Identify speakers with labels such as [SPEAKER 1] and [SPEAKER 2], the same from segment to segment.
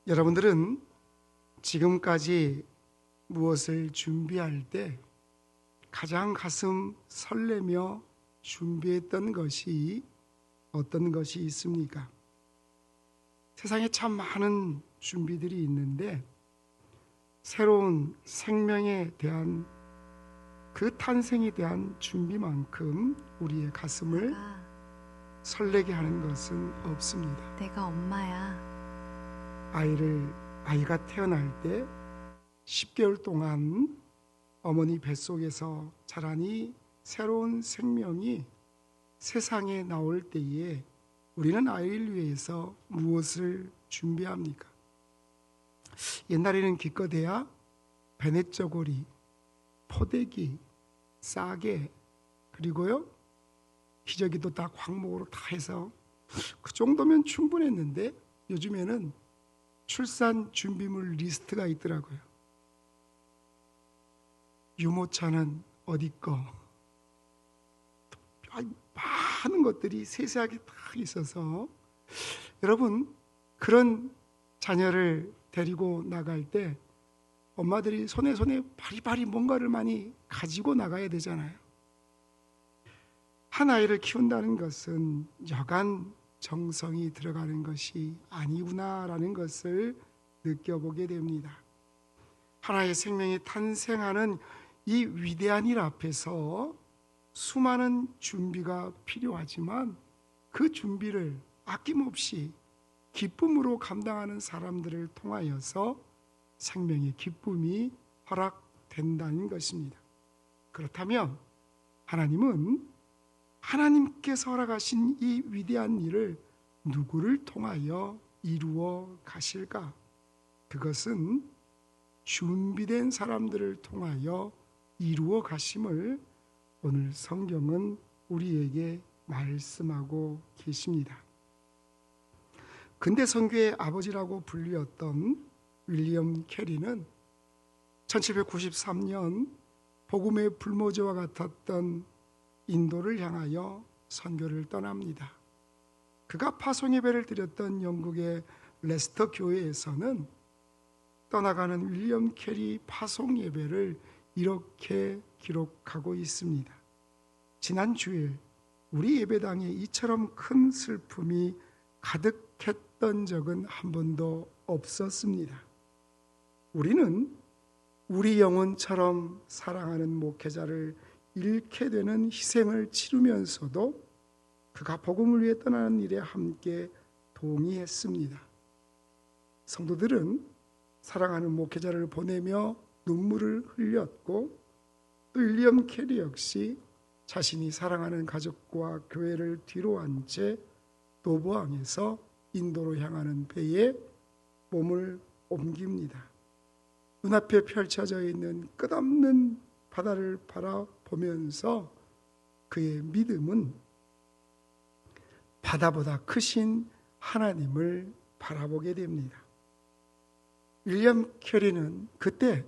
[SPEAKER 1] 여러분들은 지금까지 무엇을 준비할 때 가장 가슴 설레며 준비했던 것이 어떤 것이 있습니까? 세상에 참 많은 준비들이 있는데 새로운 생명에 대한 그 탄생에 대한 준비만큼 우리의 가슴을 설레게 하는 것은 없습니다.
[SPEAKER 2] 내가 엄마야.
[SPEAKER 1] 아이가 태어날 때 10개월 동안 어머니 뱃속에서 자라니 새로운 생명이 세상에 나올 때에 우리는 아이를 위해서 무엇을 준비합니까? 옛날에는 기껏해야 베넷저고리, 포대기, 싸개, 그리고요 기저귀도 다 광목으로 다 해서 그 정도면 충분했는데 요즘에는 출산 준비물 리스트가 있더라고요. 유모차는 어디 거, 많은 것들이 세세하게 다 있어서 여러분, 그런 자녀를 데리고 나갈 때 엄마들이 손에 바리바리 뭔가를 많이 가지고 나가야 되잖아요. 한 아이를 키운다는 것은 여간 정성이 들어가는 것이 아니구나라는 것을 느껴보게 됩니다. 하나의 생명이 탄생하는 이 위대한 일 앞에서 수많은 준비가 필요하지만 그 준비를 아낌없이 기쁨으로 감당하는 사람들을 통하여서 생명의 기쁨이 허락된다는 것입니다. 그렇다면 하나님은 하나님께서 허락하신 이 위대한 일을 누구를 통하여 이루어 가실까? 그것은 준비된 사람들을 통하여 이루어 가심을 오늘 성경은 우리에게 말씀하고 계십니다. 근대 선교의 아버지라고 불리었던 윌리엄 캐리는 1793년 복음의 불모지와 같았던 인도를 향하여 선교를 떠납니다. 그가 파송 예배를 드렸던 영국의 레스터 교회에서는 떠나가는 윌리엄 캐리 파송 예배를 이렇게 기록하고 있습니다. 지난 주일 우리 예배당에 이처럼 큰 슬픔이 가득했던 적은 한 번도 없었습니다. 우리는 우리 영혼처럼 사랑하는 목회자를 잃게 되는 희생을 치르면서도 그가 복음을 위해 떠나는 일에 함께 동의했습니다. 성도들은 사랑하는 목회자를 보내며 눈물을 흘렸고 또 윌리엄 캐리 역시 자신이 사랑하는 가족과 교회를 뒤로 한 채 노보항에서 인도로 향하는 배에 몸을 옮깁니다. 눈앞에 펼쳐져 있는 끝없는 바다를 바라보면서 그의 믿음은 바다보다 크신 하나님을 바라보게 됩니다. 윌리엄 캐리는 그때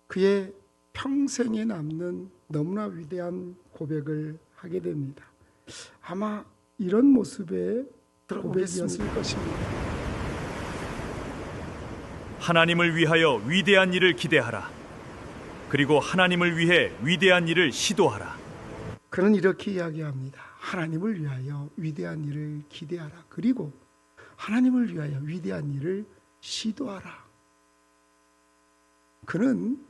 [SPEAKER 1] 그의 평생에 남는 너무나 위대한 고백을 하게 됩니다. 아마 이런 모습의 고백이었을 것입니다.
[SPEAKER 3] 하나님을 위하여 위대한 일을 기대하라. 그리고 하나님을 위해 위대한 일을 시도하라.
[SPEAKER 1] 그는 이렇게 이야기합니다. 하나님을 위하여 위대한 일을 기대하라. 그리고 하나님을 위하여 위대한 일을 시도하라. 그는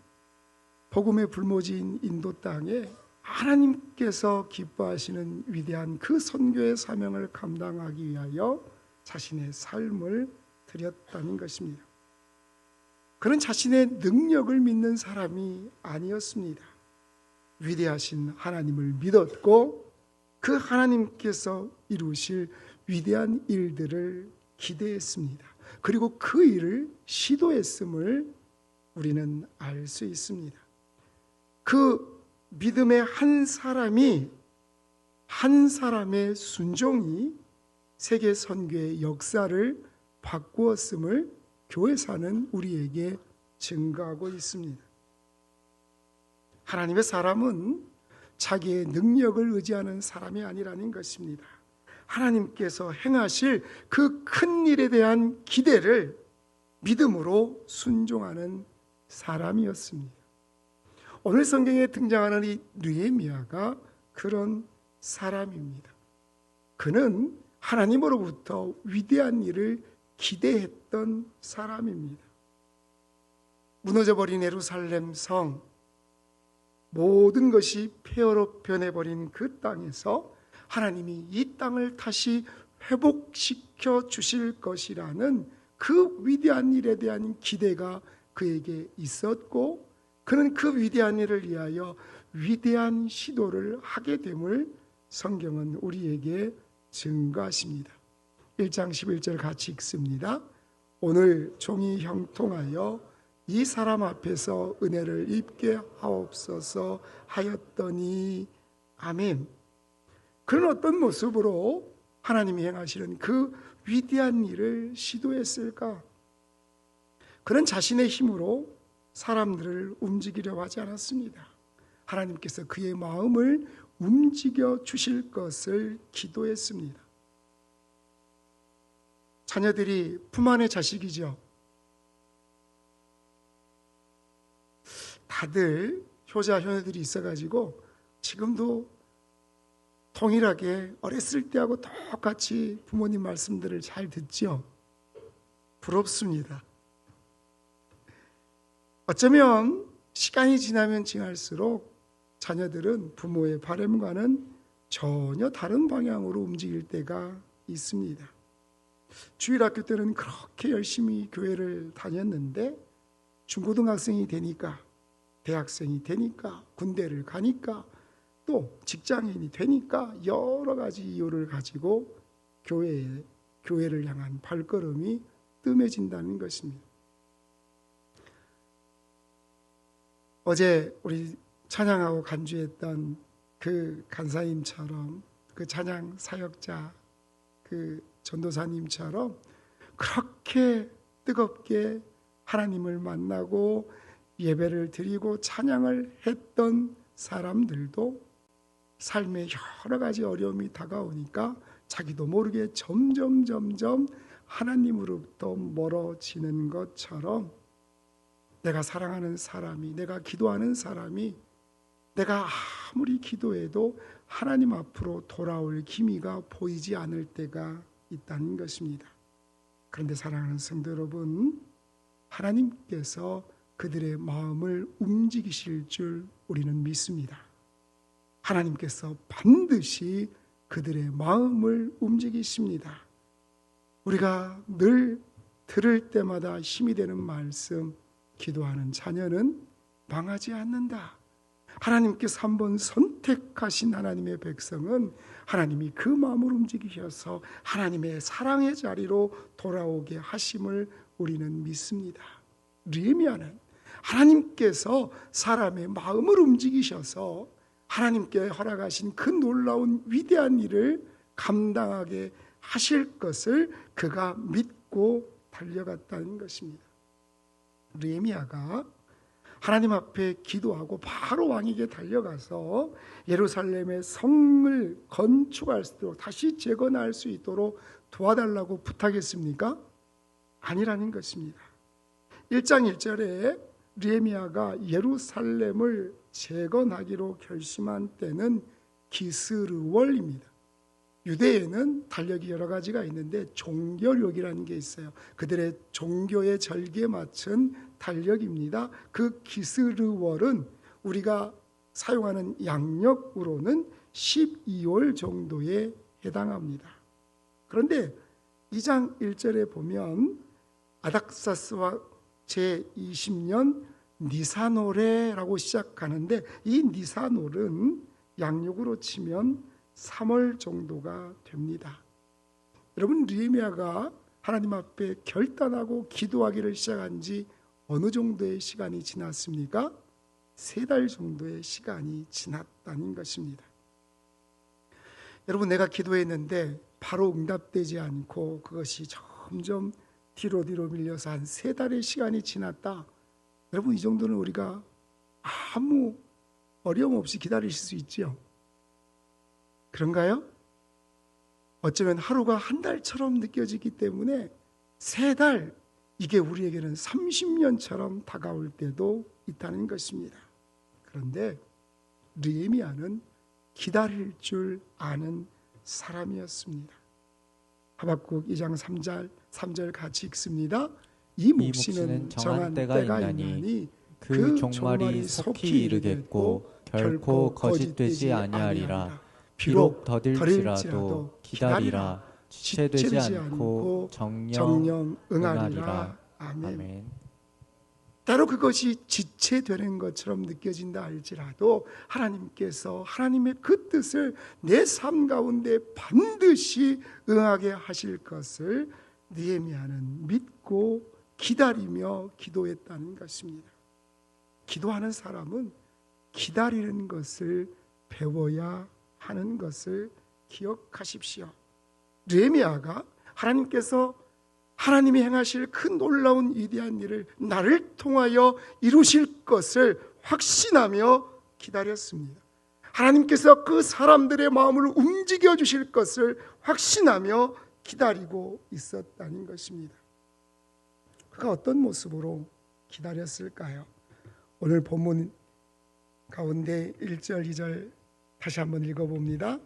[SPEAKER 1] 복음의 불모지인 인도 땅에 하나님께서 기뻐하시는 위대한 그 선교의 사명을 감당하기 위하여 자신의 삶을 드렸다는 것입니다. 그는 자신의 능력을 믿는 사람이 아니었습니다. 위대하신 하나님을 믿었고 그 하나님께서 이루실 위대한 일들을 기대했습니다. 그리고 그 일을 시도했음을 우리는 알 수 있습니다. 그 믿음의 한 사람의 순종이 세계 선교의 역사를 바꾸었음을 교회사는 우리에게 증거하고 있습니다. 하나님의 사람은 자기의 능력을 의지하는 사람이 아니라는 것입니다. 하나님께서 행하실 그 큰 일에 대한 기대를 믿음으로 순종하는 사람이었습니다. 오늘 성경에 등장하는 이 느헤미야가 그런 사람입니다. 그는 하나님으로부터 위대한 일을 기대했던 사람입니다. 무너져버린 예루살렘 성, 모든 것이 폐허로 변해버린 그 땅에서 하나님이 이 땅을 다시 회복시켜 주실 것이라는 그 위대한 일에 대한 기대가 그에게 있었고, 그는 그 위대한 일을 위하여 위대한 시도를 하게 됨을 성경은 우리에게 증거하십니다. 1장 11절 같이 읽습니다. 오늘 종이 형통하여 이 사람 앞에서 은혜를 입게 하옵소서 하였더니 아멘. 그런 어떤 모습으로 하나님이 행하시는 그 위대한 일을 시도했을까? 그는 자신의 힘으로 사람들을 움직이려 하지 않았습니다. 하나님께서 그의 마음을 움직여 주실 것을 기도했습니다. 자녀들이 품 안의 자식이죠. 다들 효자 효녀들이 있어가지고 지금도 동일하게 어렸을 때하고 똑같이 부모님 말씀들을 잘 듣죠. 부럽습니다. 어쩌면 시간이 지나면 지날수록 자녀들은 부모의 바람과는 전혀 다른 방향으로 움직일 때가 있습니다. 주일학교 때는 그렇게 열심히 교회를 다녔는데 중고등학생이 되니까, 대학생이 되니까, 군대를 가니까, 또 직장인이 되니까 여러 가지 이유를 가지고 교회를 향한 발걸음이 뜸해진다는 것입니다. 어제 우리 찬양하고 간주했던 그 간사님처럼, 그 찬양 사역자 그 전도사님처럼 그렇게 뜨겁게 하나님을 만나고 예배를 드리고 찬양을 했던 사람들도 삶에 여러 가지 어려움이 다가오니까 자기도 모르게 점점 하나님으로부터 멀어지는 것처럼, 내가 사랑하는 사람이, 내가 기도하는 사람이 내가 아무리 기도해도 하나님 앞으로 돌아올 기미가 보이지 않을 때가 있다는 것입니다. 그런데 사랑하는 성도 여러분, 하나님께서 그들의 마음을 움직이실 줄 우리는 믿습니다. 하나님께서 반드시 그들의 마음을 움직이십니다. 우리가 늘 들을 때마다 힘이 되는 말씀, 기도하는 자녀는 망하지 않는다. 하나님께서 한번 선택하신 하나님의 백성은 하나님이 그 마음을 움직이셔서 하나님의 사랑의 자리로 돌아오게 하심을 우리는 믿습니다. 느헤미야는 하나님께서 사람의 마음을 움직이셔서 하나님께 허락하신 그 놀라운 위대한 일을 감당하게 하실 것을 그가 믿고 달려갔다는 것입니다. 느헤미야가 하나님 앞에 기도하고 바로 왕에게 달려가서 예루살렘의 성을 건축할 수 있도록, 다시 재건할 수 있도록 도와달라고 부탁했습니까? 아니라는 것입니다. 1장 1절에 느헤미야가 예루살렘을 재건하기로 결심한 때는 기스르월입니다. 유대에는 달력이 여러 가지가 있는데 종교력이라는 게 있어요. 그들의 종교의 절기에 맞춘 달력입니다. 그 기스르월은 우리가 사용하는 양력으로는 12월 정도에 해당합니다. 그런데 2장 1절에 보면 아닥사스와 제20년 니사노레라고 시작하는데, 이 니사놀은 양력으로 치면 3월 정도가 됩니다. 여러분, 느헤미야가 하나님 앞에 결단하고 기도하기를 시작한 지 어느 정도의 시간이 지났습니까? 3달 정도의 시간이 지났다는 것입니다. 여러분, 내가 기도했는데 바로 응답되지 않고 그것이 점점 뒤로 밀려서 한 3달의 시간이 지났다. 여러분, 이 정도는 우리가 아무 어려움 없이 기다리실 수 있죠. 그런가요? 어쩌면 하루가 한 달처럼 느껴지기 때문에 3달, 이게 우리에게는 30년처럼 다가올 때도 있다는 것입니다. 그런데 느헤미야는 기다릴 줄 아는 사람이었습니다. 하박국 2장 3절 같이 읽습니다. 이 몫이는 정한 때가 있나니 그 종말이 속히 이르겠고 결코 거짓되지 아니하리라. 비록 더딜지라도 기다리라. 지체되지 않고 정령 응하리라. 아멘. 따로 그것이 지체되는 것처럼 느껴진다 할지라도 하나님께서 하나님의 그 뜻을 내 삶 가운데 반드시 응하게 하실 것을 느헤미야는 믿고 기다리며 기도했다는 것입니다. 기도하는 사람은 기다리는 것을 배워야 하는 것을 기억하십시오. 느헤미야가 하나님이 행하실 그 놀라운 위대한 일을 나를 통하여 이루실 것을 확신하며 기다렸습니다. 하나님께서 그 사람들의 마음을 움직여 주실 것을 확신하며 기다리고 있었다는 것입니다. 그가 어떤 모습으로 기다렸을까요? 오늘 본문 가운데 1절, 2절 다시 한번 읽어봅니다.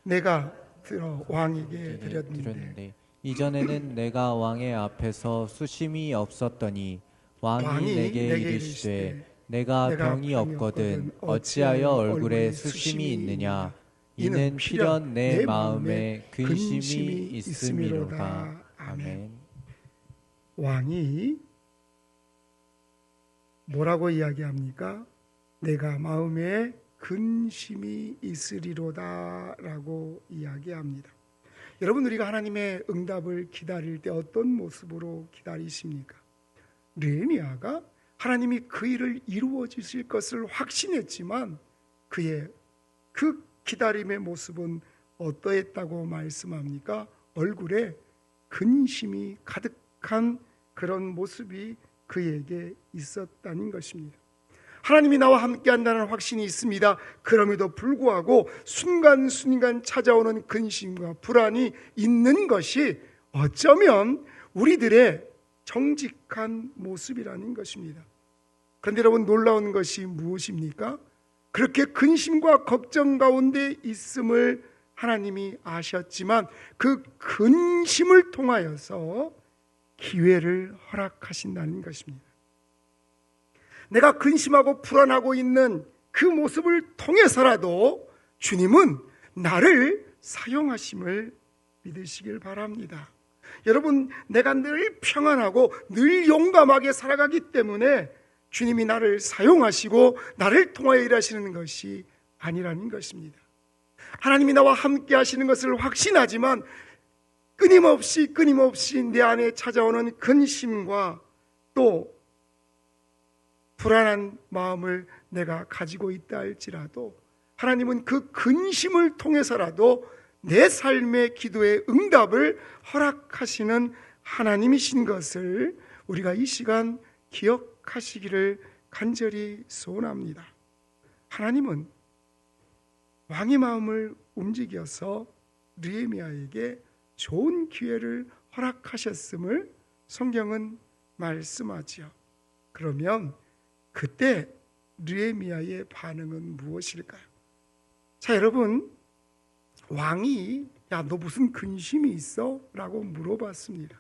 [SPEAKER 1] 내가 들어 왕에게 드렸는데
[SPEAKER 2] 이전에는 내가 왕의 앞에서 수심이 없었더니 왕이 내게 이르시되 내가 병이 없거든 어찌하여 얼굴에 수심이 있느냐 이는 필연 내 마음에 근심이 있음이로다. 아멘.
[SPEAKER 1] 왕이 뭐라고 이야기합니까? 내가 마음에 근심이 있으리로다 라고 이야기합니다. 여러분, 우리가 하나님의 응답을 기다릴 때 어떤 모습으로 기다리십니까? 느헤미야가 하나님이 그 일을 이루어 주실 것을 확신했지만 그의 그 기다림의 모습은 어떠했다고 말씀합니까? 얼굴에 근심이 가득한 그런 모습이 그에게 있었다는 것입니다. 하나님이 나와 함께한다는 확신이 있습니다. 그럼에도 불구하고 순간순간 찾아오는 근심과 불안이 있는 것이 어쩌면 우리들의 정직한 모습이라는 것입니다. 그런데 여러분, 놀라운 것이 무엇입니까? 그렇게 근심과 걱정 가운데 있음을 하나님이 아셨지만 그 근심을 통하여서 기회를 허락하신다는 것입니다. 내가 근심하고 불안하고 있는 그 모습을 통해서라도 주님은 나를 사용하심을 믿으시길 바랍니다. 여러분, 내가 늘 평안하고 늘 용감하게 살아가기 때문에 주님이 나를 사용하시고 나를 통하여 일하시는 것이 아니라는 것입니다. 하나님이 나와 함께 하시는 것을 확신하지만 끊임없이 내 안에 찾아오는 근심과 또 불안한 마음을 내가 가지고 있다 할지라도 하나님은 그 근심을 통해서라도 내 삶의 기도의 응답을 허락하시는 하나님이신 것을 우리가 이 시간 기억하시기를 간절히 소원합니다. 하나님은 왕의 마음을 움직여서 느헤미야에게 좋은 기회를 허락하셨음을 성경은 말씀하지요. 그러면 그때 느헤미야의 반응은 무엇일까요? 자, 여러분, 왕이 야, 너 무슨 근심이 있어? 라고 물어봤습니다.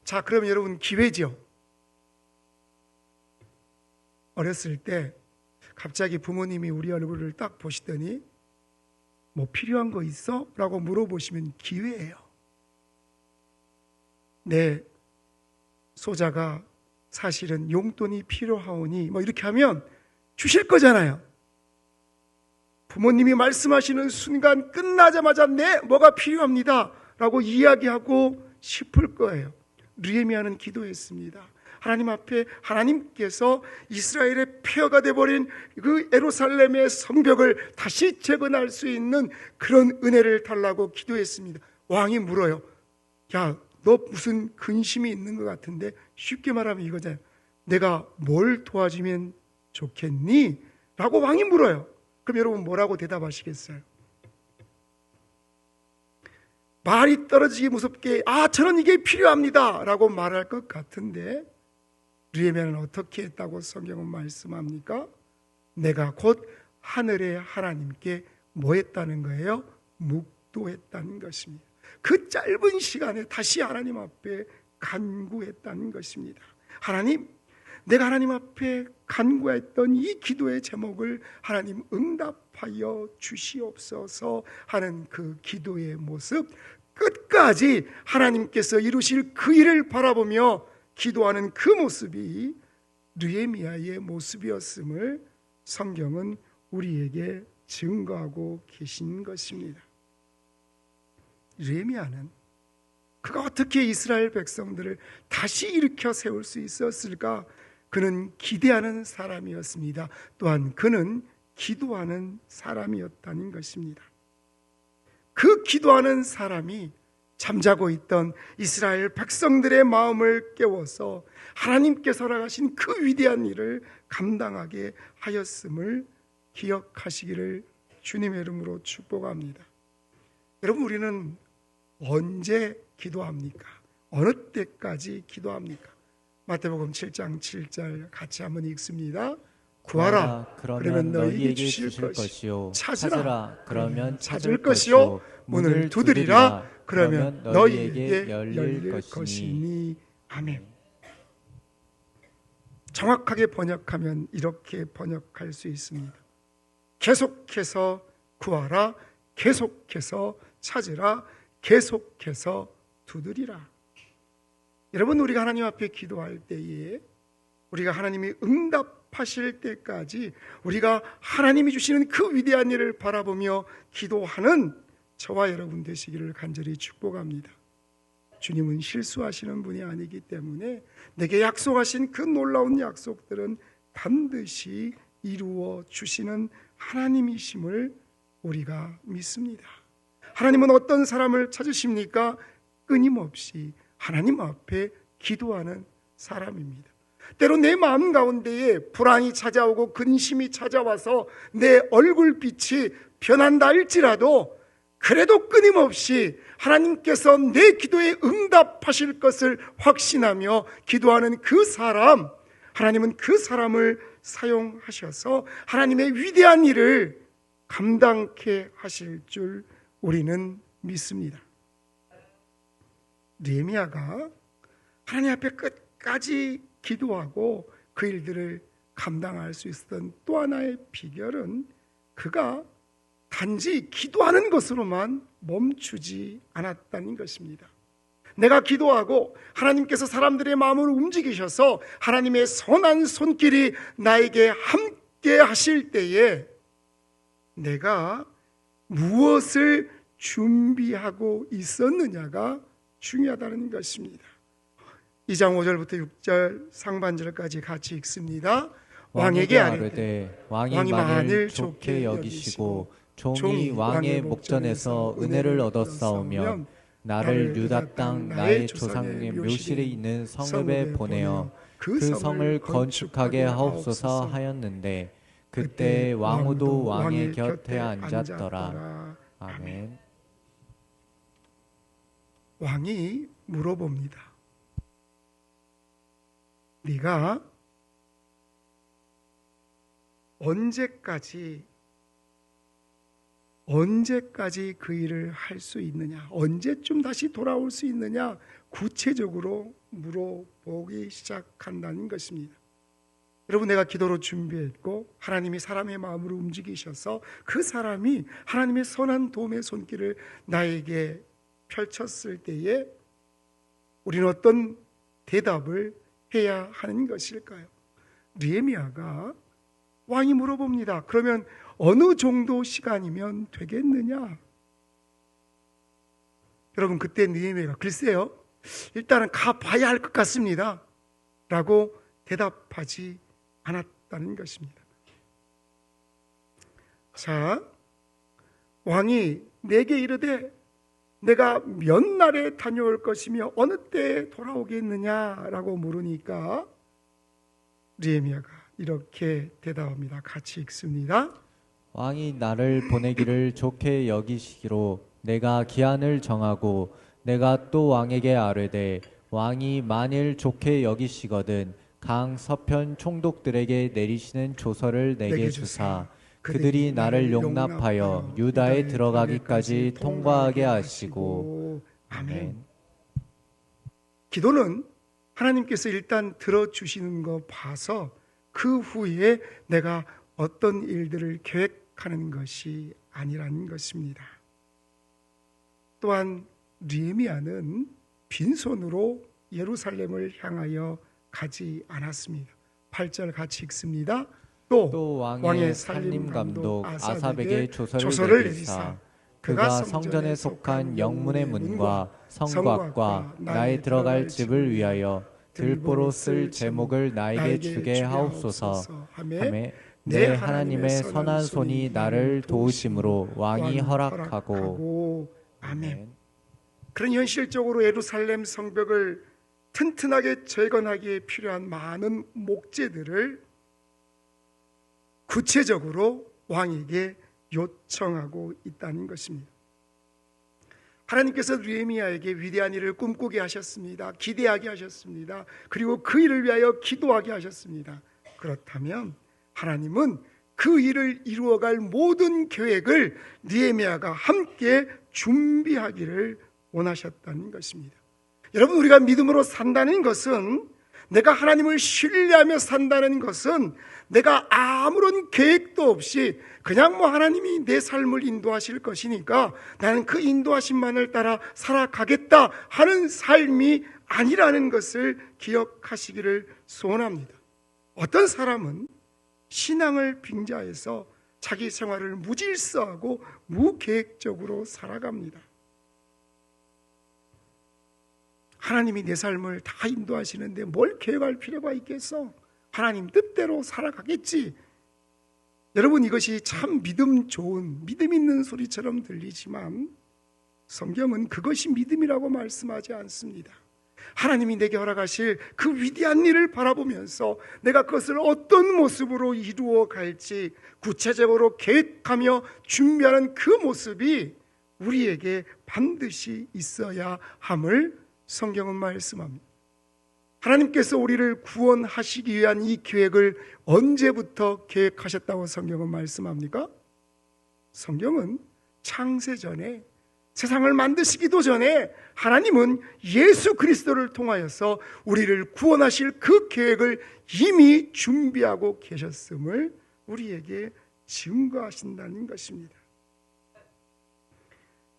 [SPEAKER 1] 자, 그럼 여러분, 기회죠. 어렸을 때 갑자기 부모님이 우리 얼굴을 딱 보시더니 뭐 필요한 거 있어? 라고 물어보시면 기회예요. 내 소자가 사실은 용돈이 필요하오니 뭐 이렇게 하면 주실 거잖아요. 부모님이 말씀하시는 순간 끝나자마자 네, 뭐가 필요합니다 라고 이야기하고 싶을 거예요. 느헤미야는 기도했습니다. 하나님 앞에 하나님께서 이스라엘의 폐허가 되어버린 그 예루살렘의 성벽을 다시 재건할 수 있는 그런 은혜를 달라고 기도했습니다. 왕이 물어요. 야, 너 무슨 근심이 있는 것 같은데? 쉽게 말하면 이거잖아요. 내가 뭘 도와주면 좋겠니? 라고 왕이 물어요. 그럼 여러분 뭐라고 대답하시겠어요? 말이 떨어지기 무섭게 저는 이게 필요합니다 라고 말할 것 같은데, 느헤미야는 어떻게 했다고 성경은 말씀합니까? 내가 곧 하늘의 하나님께 뭐 했다는 거예요? 묵도했다는 것입니다. 그 짧은 시간에 다시 하나님 앞에 간구했다는 것입니다. 하나님, 내가 하나님 앞에 간구했던 이 기도의 제목을 하나님 응답하여 주시옵소서 하는 그 기도의 모습, 끝까지 하나님께서 이루실 그 일을 바라보며 기도하는 그 모습이 느헤미야의 모습이었음을 성경은 우리에게 증거하고 계신 것입니다. 느헤미야는 그가 어떻게 이스라엘 백성들을 다시 일으켜 세울 수 있었을까? 그는 기대하는 사람이었습니다. 또한 그는 기도하는 사람이었다는 것입니다. 그 기도하는 사람이 잠자고 있던 이스라엘 백성들의 마음을 깨워서 하나님께서 허락하신 그 위대한 일을 감당하게 하였음을 기억하시기를 주님의 이름으로 축복합니다. 여러분, 우리는 언제 기도합니까? 어느 때까지 기도합니까? 마태복음 7장 7절 같이 한번 읽습니다. 구하라, 그러면 너희에게 주실 것이요. 찾으라, 그러면 찾을 것이요. 문을 두드리라, 그러면 너희에게 열릴 것이니. 아멘. 정확하게 번역하면 이렇게 번역할 수 있습니다. 계속해서 구하라, 계속해서 찾으라, 계속해서 두드리라. 여러분, 우리가 하나님 앞에 기도할 때에 우리가 하나님이 응답하실 때까지 우리가 하나님이 주시는 그 위대한 일을 바라보며 기도하는 저와 여러분 되시기를 간절히 축복합니다. 주님은 실수하시는 분이 아니기 때문에 내게 약속하신 그 놀라운 약속들은 반드시 이루어 주시는 하나님이심을 우리가 믿습니다. 하나님은 어떤 사람을 찾으십니까? 끊임없이 하나님 앞에 기도하는 사람입니다. 때로 내 마음 가운데에 불안이 찾아오고 근심이 찾아와서 내 얼굴빛이 변한다 할지라도 그래도 끊임없이 하나님께서 내 기도에 응답하실 것을 확신하며 기도하는 그 사람, 하나님은 그 사람을 사용하셔서 하나님의 위대한 일을 감당케 하실 줄 우리는 믿습니다. 느헤미야가 하나님 앞에 끝까지 기도하고 그 일들을 감당할 수 있었던 또 하나의 비결은 그가 단지 기도하는 것으로만 멈추지 않았다는 것입니다. 내가 기도하고 하나님께서 사람들의 마음을 움직이셔서 하나님의 선한 손길이 나에게 함께 하실 때에 내가 무엇을 준비하고 있었느냐가 중요하다는 것입니다. 2장 5절부터 6절 상반절까지 같이 읽습니다. 왕에게 아뢰되
[SPEAKER 2] 왕이 만일 좋게 여기시고 종이 왕의 목전에서 은혜를 얻었사오면 나를 유다 땅 나의 조상의 묘실에 있는 성읍에 보내어 그 성을 건축하게 하옵소서 하였는데 그때 왕후도 왕의 곁에 앉았더라. 아멘.
[SPEAKER 1] 왕이 물어봅니다. 네가 언제까지 그 일을 할 수 있느냐, 언제쯤 다시 돌아올 수 있느냐, 구체적으로 물어보기 시작한다는 것입니다. 여러분, 내가 기도로 준비했고 하나님이 사람의 마음으로 움직이셔서 그 사람이 하나님의 선한 도움의 손길을 나에게 펼쳤을 때에 우리는 어떤 대답을 해야 하는 것일까요? 느헤미야가 왕이 물어봅니다. 그러면 어느 정도 시간이면 되겠느냐? 여러분, 그때 느헤미야가 글쎄요, 일단은 가봐야 할 것 같습니다 라고 대답하지 않았다는 것입니다. 자, 왕이 내게 이르되 내가 몇 날에 다녀올 것이며 어느 때에 돌아오겠느냐라고 물으니까 느헤미야가 이렇게 대답합니다. 같이 읽습니다.
[SPEAKER 2] 왕이 나를 보내기를 좋게 여기시기로 내가 기한을 정하고 내가 또 왕에게 아뢰되 왕이 만일 좋게 여기시거든 강 서편 총독들에게 내리시는 조서를 내게 주사 그들이 나를 용납하여 유다에 들어가기까지 통과하게 하시고. 아멘.
[SPEAKER 1] 기도는 하나님께서 일단 들어주시는 거 봐서 그 후에 내가 어떤 일들을 계획하는 것이 아니라는 것입니다. 또한 느헤미야는 빈손으로 예루살렘을 향하여 가지 않았습니다. 8절 같이 읽습니다. 또 왕의 살림감독 아삽에게 조서를 내리사 그가 성전에 속한 영문의 문과 성곽과 나의 들어갈 집을 위하여 들보로 쓸 제목을 나에게 주게 하옵소서 하매 내 하나님의 선한 손이 나를 도우심으로 왕이 허락하고. 아멘. 그런 현실적으로 예루살렘 성벽을 튼튼하게 재건하기에 필요한 많은 목재들을 구체적으로 왕에게 요청하고 있다는 것입니다. 하나님께서 느헤미야에게 위대한 일을 꿈꾸게 하셨습니다. 기대하게 하셨습니다. 그리고 그 일을 위하여 기도하게 하셨습니다. 그렇다면 하나님은 그 일을 이루어갈 모든 계획을 느헤미야가 함께 준비하기를 원하셨다는 것입니다. 여러분, 우리가 믿음으로 산다는 것은, 내가 하나님을 신뢰하며 산다는 것은 내가 아무런 계획도 없이 그냥 하나님이 내 삶을 인도하실 것이니까 나는 그 인도하심만을 따라 살아가겠다 하는 삶이 아니라는 것을 기억하시기를 소원합니다. 어떤 사람은 신앙을 빙자해서 자기 생활을 무질서하고 무계획적으로 살아갑니다. 하나님이 내 삶을 다 인도하시는데 뭘 계획할 필요가 있겠어? 하나님 뜻대로 살아가겠지. 여러분, 이것이 참 믿음 좋은, 믿음 있는 소리처럼 들리지만 성경은 그것이 믿음이라고 말씀하지 않습니다. 하나님이 내게 허락하실 그 위대한 일을 바라보면서 내가 그것을 어떤 모습으로 이루어 갈지 구체적으로 계획하며 준비하는 그 모습이 우리에게 반드시 있어야 함을 성경은 말씀합니다. 하나님께서 우리를 구원하시기 위한 이 계획을 언제부터 계획하셨다고 성경은 말씀합니까? 성경은 창세전에, 세상을 만드시기도 전에 하나님은 예수 그리스도를 통하여서 우리를 구원하실 그 계획을 이미 준비하고 계셨음을 우리에게 증거하신다는 것입니다.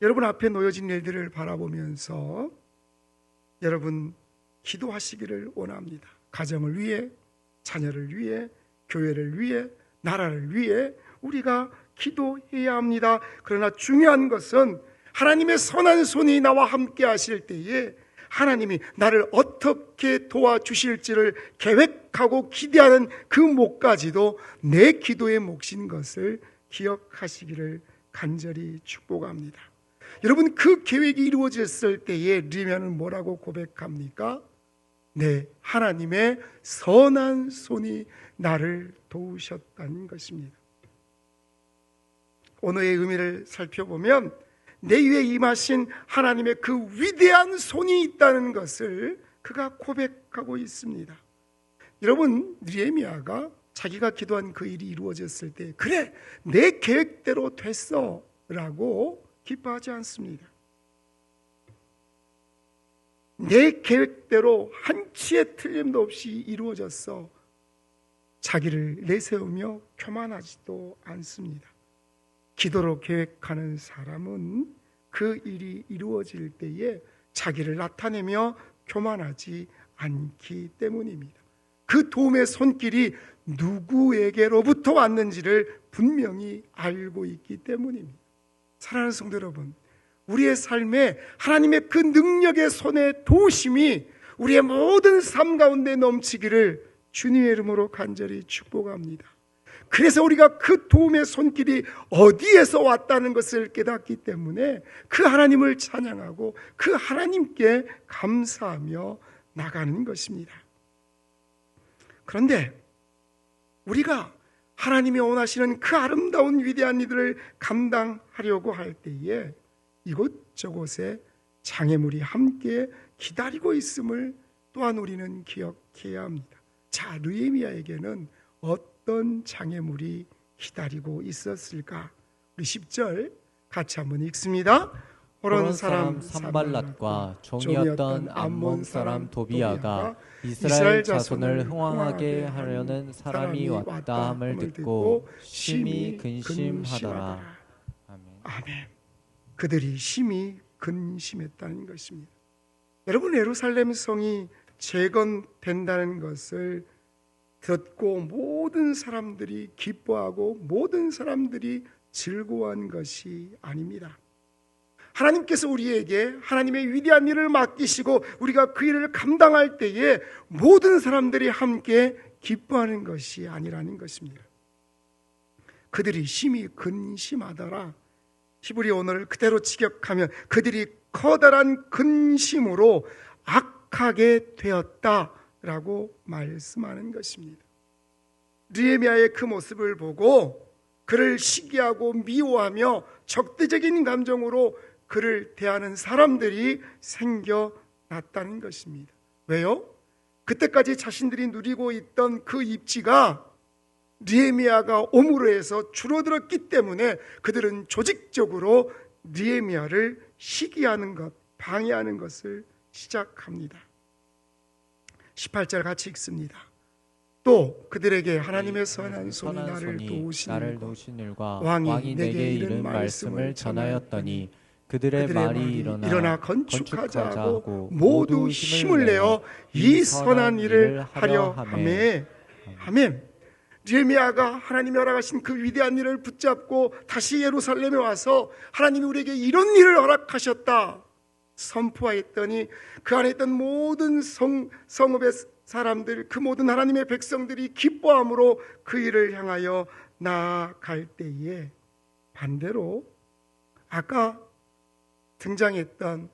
[SPEAKER 1] 여러분 앞에 놓여진 일들을 바라보면서 여러분 기도하시기를 원합니다. 가정을 위해, 자녀를 위해, 교회를 위해, 나라를 위해 우리가 기도해야 합니다. 그러나 중요한 것은 하나님의 선한 손이 나와 함께 하실 때에 하나님이 나를 어떻게 도와주실지를 계획하고 기대하는 그 몫까지도 내 기도의 몫인 것을 기억하시기를 간절히 축복합니다. 여러분, 그 계획이 이루어졌을 때에 느헤미야는 뭐라고 고백합니까? 네, 하나님의 선한 손이 나를 도우셨다는 것입니다. 오늘의 의미를 살펴보면 내 위에 임하신 하나님의 그 위대한 손이 있다는 것을 그가 고백하고 있습니다. 여러분, 느헤미야가 자기가 기도한 그 일이 이루어졌을 때 그래, 내 계획대로 됐어 라고 기뻐하지 않습니다. 내 계획대로 한치의 틀림도 없이 이루어졌어 자기를 내세우며 교만하지도 않습니다. 기도로 계획하는 사람은 그 일이 이루어질 때에 자기를 나타내며 교만하지 않기 때문입니다. 그 도움의 손길이 누구에게로부터 왔는지를 분명히 알고 있기 때문입니다. 사랑하는 성도 여러분, 우리의 삶에 하나님의 그 능력의 손의 도우심이 우리의 모든 삶 가운데 넘치기를 주님의 이름으로 간절히 축복합니다. 그래서 우리가 그 도움의 손길이 어디에서 왔다는 것을 깨닫기 때문에 그 하나님을 찬양하고 그 하나님께 감사하며 나가는 것입니다. 그런데 우리가 하나님이 원하시는 그 아름다운 위대한 일들을 감당하려고 할 때에 이곳저곳에 장애물이 함께 기다리고 있음을 또한 우리는 기억해야 합니다. 자, 느헤미야에게는 어떤 장애물이 기다리고 있었을까? 우리 10절 같이 한번 읽습니다.
[SPEAKER 2] 호론 사람 산발랏과 종이었던 암몬 사람 도비야가 이스라엘 자손을 흥왕하게 하려는 사람이 왔다 함을 듣고 심히 근심하더라. 아멘.
[SPEAKER 1] 아멘. 그들이 심히 근심했다는 것입니다. 여러분, 예루살렘 성이 재건된다는 것을 듣고 모든 사람들이 기뻐하고 모든 사람들이 즐거워한 것이 아닙니다. 하나님께서 우리에게 하나님의 위대한 일을 맡기시고 우리가 그 일을 감당할 때에 모든 사람들이 함께 기뻐하는 것이 아니라는 것입니다. 그들이 심히 근심하더라. 히브리 언어를 그대로 직역하면 그들이 커다란 근심으로 악하게 되었다라고 말씀하는 것입니다. 느헤미야의 그 모습을 보고 그를 시기하고 미워하며 적대적인 감정으로 그를 대하는 사람들이 생겨났다는 것입니다. 왜요? 그때까지 자신들이 누리고 있던 그 입지가 느헤미야가 옴으로 해서 줄어들었기 때문에 그들은 조직적으로 느헤미야를 시기하는 것, 방해하는 것을 시작합니다. 18절 같이 읽습니다. 또 그들에게 하나님의 선한 손이 나를 도우신 일과 왕이 내게 이른 말씀을 전하였더니 그들의 말이 일어나 건축하자 하고 모두 힘을 내어 이 선한 일을 하려 하매. 아멘. 느헤미야가 하나님이 허락하신 그 위대한 일을 붙잡고 다시 예루살렘에 와서 하나님이 우리에게 이런 일을 허락하셨다 선포하였더니 그 안에 있던 모든 성읍의 사람들, 그 모든 하나님의 백성들이 기뻐함으로 그 일을 향하여 나아갈 때에 반대로 아까 등장했던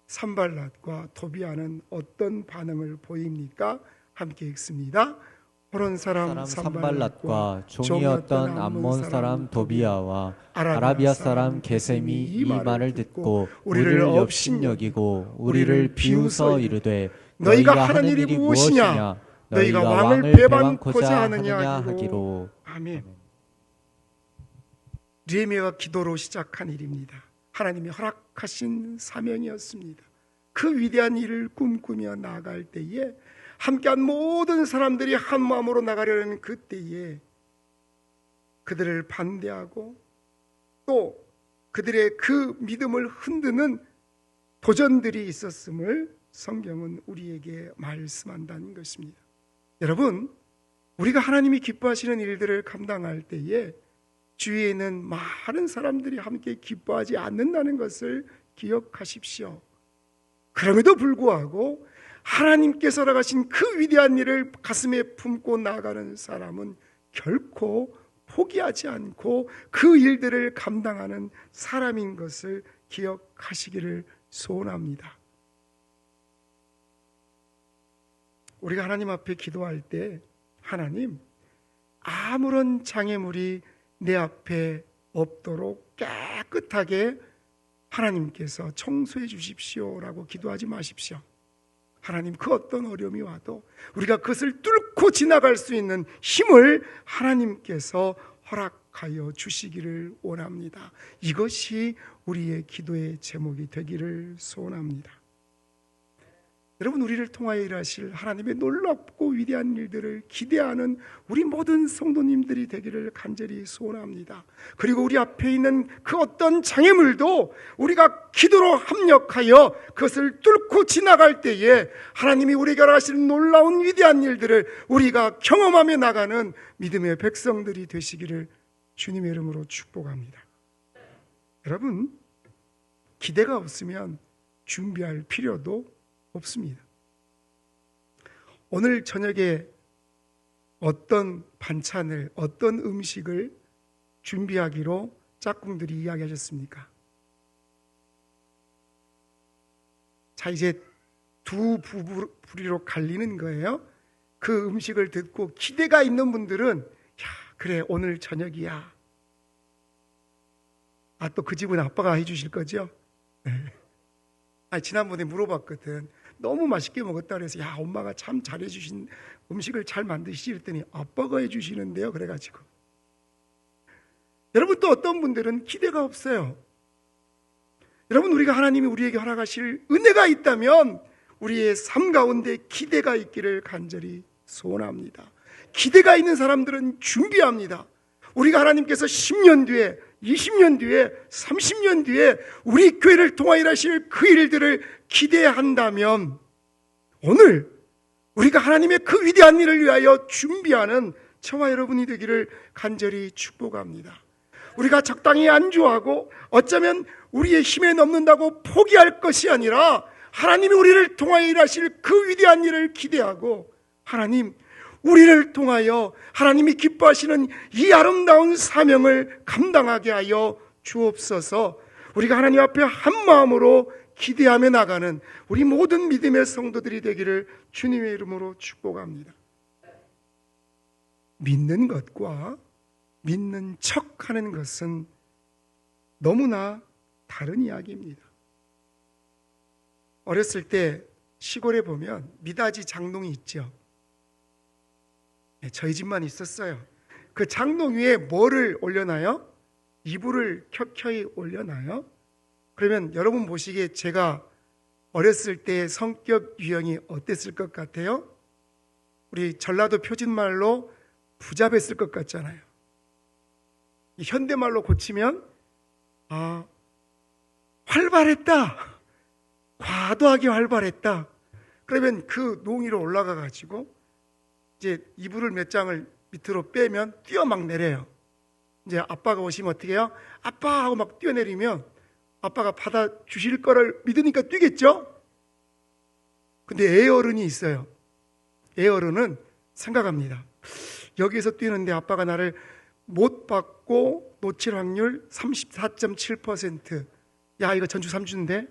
[SPEAKER 1] 산발랏과 도비야는 어떤 반응을 보입니까? 함께 읽습니다. 호론 사람
[SPEAKER 2] 산발랏과 종이었던 암몬 사람 도비야와 아라비아 사람 게셈이 이 말을 듣고 우리를 업신여기고 우리를 비웃어 이르되 너희가 하는 일이 무엇이냐? 너희가 왕을 배반코자 하느냐 하기로.
[SPEAKER 1] 아멘. 느헤미야가 기도로 시작한 일입니다. 하나님이 허락하신 사명이었습니다. 그 위대한 일을 꿈꾸며 나아갈 때에 함께한 모든 사람들이 한 마음으로 나가려는 그때에 그들을 반대하고 또 그들의 그 믿음을 흔드는 도전들이 있었음을 성경은 우리에게 말씀한다는 것입니다. 여러분, 우리가 하나님이 기뻐하시는 일들을 감당할 때에 주위에는 많은 사람들이 함께 기뻐하지 않는다는 것을 기억하십시오. 그럼에도 불구하고 하나님께서 허락하신 그 위대한 일을 가슴에 품고 나아가는 사람은 결코 포기하지 않고 그 일들을 감당하는 사람인 것을 기억하시기를 소원합니다. 우리가 하나님 앞에 기도할 때 하나님, 아무런 장애물이 내 앞에 없도록 깨끗하게 하나님께서 청소해 주십시오라고 기도하지 마십시오. 하나님, 그 어떤 어려움이 와도 우리가 그것을 뚫고 지나갈 수 있는 힘을 하나님께서 허락하여 주시기를 원합니다. 이것이 우리의 기도의 제목이 되기를 소원합니다. 여러분, 우리를 통하여 일하실 하나님의 놀랍고 위대한 일들을 기대하는 우리 모든 성도님들이 되기를 간절히 소원합니다. 그리고 우리 앞에 있는 그 어떤 장애물도 우리가 기도로 합력하여 그것을 뚫고 지나갈 때에 하나님이 우리에게 하시는 놀라운 위대한 일들을 우리가 경험하며 나가는 믿음의 백성들이 되시기를 주님의 이름으로 축복합니다. 여러분, 기대가 없으면 준비할 필요도 없습니다. 오늘 저녁에 어떤 반찬을, 어떤 음식을 준비하기로 짝꿍들이 이야기하셨습니까? 자, 이제 두 부리로 갈리는 거예요. 그 음식을 듣고 기대가 있는 분들은 야, 그래, 오늘 저녁이야. 아, 또 그 집은 아빠가 해주실 거죠? 지난번에 물어봤거든. 너무 맛있게 먹었다 그래서 야, 엄마가 참 잘해주신 음식을 잘 만드시지 그랬더니 아빠가 해주시는데요. 그래가지고 여러분, 또 어떤 분들은 기대가 없어요. 여러분, 우리가 하나님이 우리에게 허락하실 은혜가 있다면 우리의 삶 가운데 기대가 있기를 간절히 소원합니다. 기대가 있는 사람들은 준비합니다. 우리가 하나님께서 10년 뒤에, 20년 뒤에, 30년 뒤에 우리 교회를 통하여 일하실 그 일들을 기대한다면 오늘 우리가 하나님의 그 위대한 일을 위하여 준비하는 저와 여러분이 되기를 간절히 축복합니다. 우리가 적당히 안주하고 어쩌면 우리의 힘에 넘는다고 포기할 것이 아니라 하나님이 우리를 통하여 일하실 그 위대한 일을 기대하고, 하나님, 우리를 통하여 하나님이 기뻐하시는 이 아름다운 사명을 감당하게 하여 주옵소서. 우리가 하나님 앞에 한 마음으로 기대하며 나가는 우리 모든 믿음의 성도들이 되기를 주님의 이름으로 축복합니다. 믿는 것과 믿는 척하는 것은 너무나 다른 이야기입니다. 어렸을 때 시골에 보면 미닫이 장롱이 있죠. 저희 집만 있었어요. 그 장롱 위에 뭐를 올려놔요? 이불을 켜켜이 올려놔요. 그러면 여러분 보시기에 제가 어렸을 때 성격 유형이 어땠을 것 같아요? 우리 전라도 표준말로 부잡했을 것 같잖아요. 현대말로 고치면 활발했다, 과도하게 활발했다. 그러면 그 농 위로 올라가 가지고 이제 이불을 몇 장을 밑으로 빼면 뛰어 막 내려요. 이제 아빠가 오시면 어떻게 해요? 아빠 하고 막 뛰어내리면 아빠가 받아 주실 거를 믿으니까 뛰겠죠? 근데 애어른이 있어요. 애어른은 생각합니다. 여기에서 뛰는데 아빠가 나를 못 받고 놓칠 확률 34.7%. 야, 이거 전주 3주인데?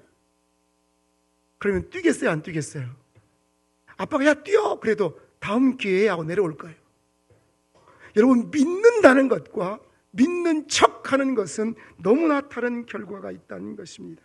[SPEAKER 1] 그러면 뛰겠어요, 안 뛰겠어요? 아빠가 야, 뛰어! 그래도 다음 기회에 하고 내려올 거예요. 여러분, 믿는다는 것과 믿는 척하는 것은 너무나 다른 결과가 있다는 것입니다.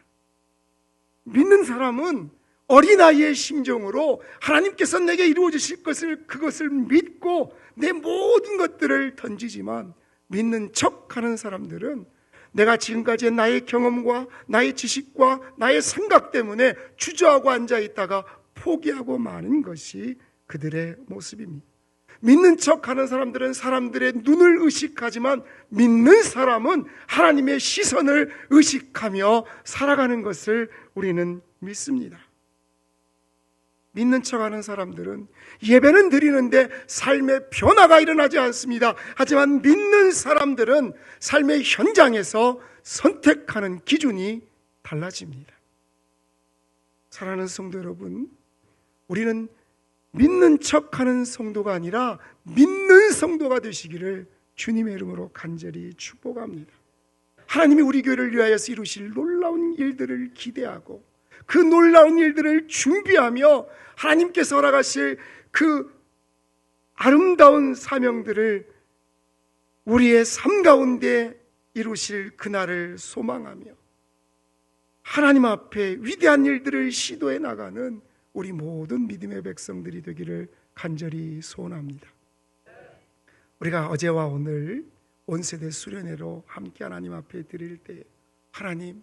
[SPEAKER 1] 믿는 사람은 어린아이의 심정으로 하나님께서 내게 이루어 주실 것을, 그것을 믿고 내 모든 것들을 던지지만, 믿는 척하는 사람들은 내가 지금까지의 나의 경험과 나의 지식과 나의 생각 때문에 주저하고 앉아있다가 포기하고 마는 것이 그들의 모습입니다. 믿는 척하는 사람들은 사람들의 눈을 의식하지만, 믿는 사람은 하나님의 시선을 의식하며 살아가는 것을 우리는 믿습니다. 믿는 척하는 사람들은 예배는 드리는데 삶의 변화가 일어나지 않습니다. 하지만 믿는 사람들은 삶의 현장에서 선택하는 기준이 달라집니다. 사랑하는 성도 여러분, 우리는 믿는 척하는 성도가 아니라 믿는 성도가 되시기를 주님의 이름으로 간절히 축복합니다. 하나님이 우리 교회를 위하여서 이루실 놀라운 일들을 기대하고 그 놀라운 일들을 준비하며 하나님께서 허락하실 그 아름다운 사명들을 우리의 삶 가운데 이루실 그날을 소망하며 하나님 앞에 위대한 일들을 시도해 나가는 우리 모든 믿음의 백성들이 되기를 간절히 소원합니다. 우리가 어제와 오늘 온세대 수련회로 함께 하나님 앞에 드릴 때, 하나님,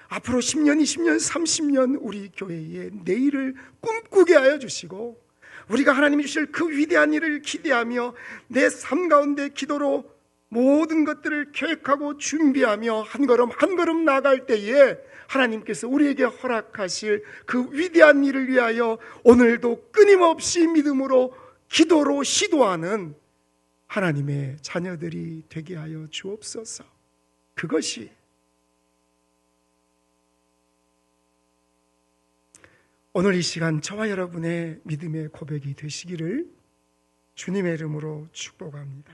[SPEAKER 1] 앞으로 10년, 20년, 30년 우리 교회의 내일을 꿈꾸게 하여 주시고, 우리가 하나님이 주실 그 위대한 일을 기대하며 내 삶 가운데 기도로 모든 것들을 계획하고 준비하며 한 걸음 한 걸음 나아갈 때에 하나님께서 우리에게 허락하실 그 위대한 일을 위하여 오늘도 끊임없이 믿음으로 기도로 시도하는 하나님의 자녀들이 되게 하여 주옵소서. 그것이 오늘 이 시간 저와 여러분의 믿음의 고백이 되시기를 주님의 이름으로 축복합니다.